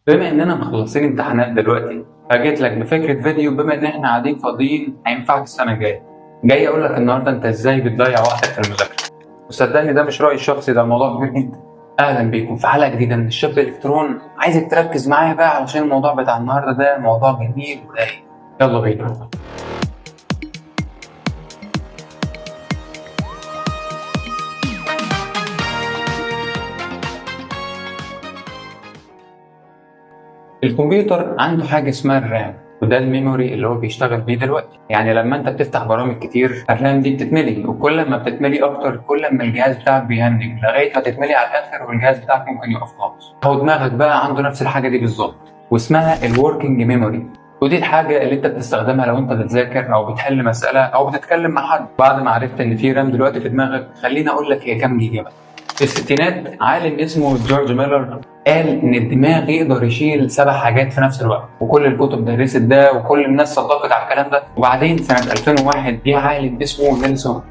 بما اننا مخلصين امتحانات دلوقتي، فجيت لك بفكره فيديو. بما ان احنا قاعدين فاضيين هينفعك السنه الجايه. جاي اقول لك النهارده انت ازاي بتضيع وقتك في المذاكره. وصدقني ده مش رايي الشخصي، ده الموضوع كبير جدا. اهلا بيكم في حلقه جديده من الشاب الكترون. عايزك تركز معايا بقى علشان الموضوع بتاع النهارده ده موضوع جميل ورايق. يلا بينا. الكمبيوتر عنده حاجه اسمها الرام، وده الميموري اللي هو بيشتغل بيه دلوقتي. يعني لما انت بتفتح برامج كتير الرام دي بتتملي، وكل ما بتتملي اكتر كل ما الجهاز بتاعك بيهنج لغايه ما تتملي على الاخر والجهاز بتاعك ممكن يقف خالص. هو دماغك بقى عنده نفس الحاجه دي بالظبط، واسمها الوركينج ميموري. ودي الحاجه اللي انت بتستخدمها لو انت بتذاكر او بتحل مساله او بتتكلم مع حد. بعد ما عرفت ان في رام دلوقتي في دماغك، خليني اقول لك هي كام جيجا بقى. في الستينات عالم اسمه جورج ميلر قال ان الدماغ يقدر يشيل 7 حاجات في نفس الوقت، وكل الكتب درست ده وكل الناس صدقت على الكلام ده. وبعدين سنه 2001 جه عالم اسمه نيلسون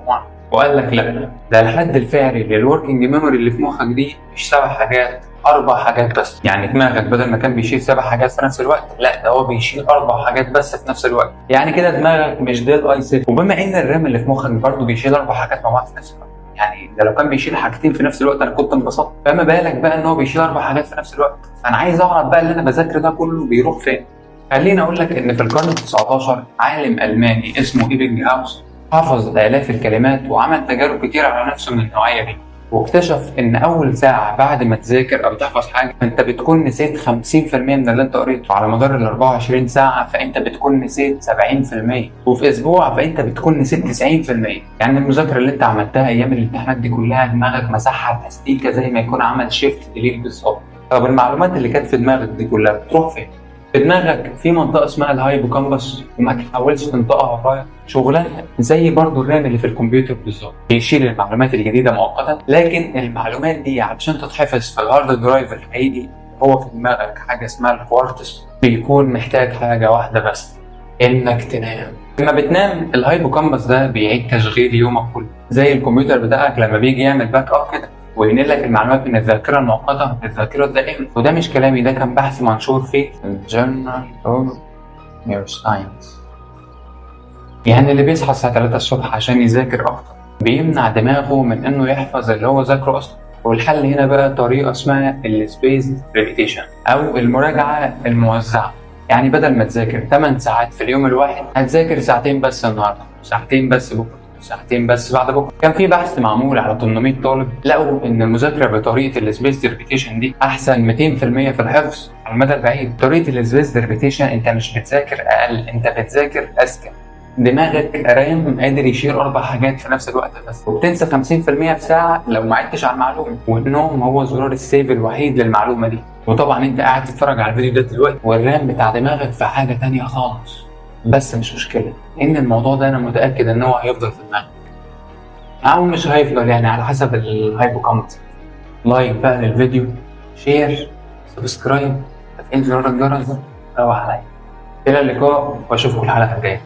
وقال لك لا، ده الحد الفعلي للوركينج ميموري اللي في مخك دي مش 7 حاجات، 4 حاجات بس. يعني دماغك بدل ما كان بيشيل 7 حاجات في نفس الوقت، لا ده هو بيشيل 4 حاجات بس في نفس الوقت. يعني كده دماغك مش ديل اي سيف. وبما ان الرام اللي في مخك برضه بيشيل 4 حاجات مع بعض في نفس الوقت، يعني ده لو كان بيشيل حاجتين في نفس الوقت انا كنت انبسطت، فما بالك بقى ان هو بيشيل 4 حاجات في نفس الوقت. انا عايز اعرف بقى اللي انا بذاكره ده كله بيروح فين. خليني اقول لك ان في القرن ال19 عالم الماني اسمه ايبنج هاوس حفظ آلاف الكلمات وعمل تجارب كتير على نفسه من النوعيه دي، واكتشف ان اول ساعه بعد ما تذاكر او تحفظ حاجه انت بتكون نسيت 50% من اللي انت قريته. على مدار ال 24 ساعه فانت بتكون نسيت 70%، وفي اسبوع فانت بتكون نسيت 90%. يعني المذاكره اللي انت عملتها ايام الامتحانات دي كلها دماغك مسحها تستيكه زي ما يكون عمل شيفت ديليت بالظبط. طب المعلومات اللي كانت في دماغك دي كلها بتروح فين؟ في دماغك في منطقه اسمها الهايبوكامبس، وما تحاولش تنطقها ورايا. شغلانه زي برضو الرام اللي في الكمبيوتر بالظبط، بيشيل المعلومات الجديده مؤقتا، لكن المعلومات دي علشان تتحفظ في الهارد درايف الحقيقي هو في دماغك حاجه اسمها الكوارتز، بيكون محتاج حاجه واحده بس، انك تنام. لما بتنام الهايبوكامبس ده بيعيد تشغيل يومك كله، زي الكمبيوتر بتاعك لما بيجي يعمل باك اب كده وينقل لك المعلومات من الذاكره المؤقته للذاكره الدائمه. وده مش كلامي، ده كان بحث منشور في Journal of Neuroscience. يعني اللي بيصحى الساعه 3 الصبح عشان يذاكر اكتر بيمنع دماغه من انه يحفظ اللي هو ذاكره اصلا. والحل هنا بقى طريقه اسمها السبيسد ريبيتيشن او المراجعه الموزعه. يعني بدل ما تذاكر 8 ساعات في اليوم الواحد هتذاكر ساعتين بس النهارده، ساعتين بس بكره، ساعتين بس بعد بكره. كان في بحث معمول على 800 طالب لقوا ان المذاكره بطريقه السبيسد ريبيتيشن دي احسن 200% في الحفظ على المدى البعيد. طريقه السبيسد ريبيتيشن انت مش بتذاكر اقل، انت بتذاكر اذكى. دماغك رام قادر يشيل 4 حاجات في نفس الوقت بس، وبتنسى 50% في ساعه لو ما عدتش على المعلومه. والنوم هو زرار السيف الوحيد للمعلومه دي. وطبعا انت قاعد تتفرج على الفيديو ده دلوقتي والرام بتاع دماغك في حاجه تانية خالص، بس مش مشكله ان الموضوع ده انا متاكد ان هو هيفضل في دماغك او مش هيفضل، يعني على حسب الهايبوكامبس. لايك بقى للفيديو، شير، سبسكرايب، تفعيل زرار الجرس ده. روح عليا. الى اللقاء واشوفكم الحلقه الجايه.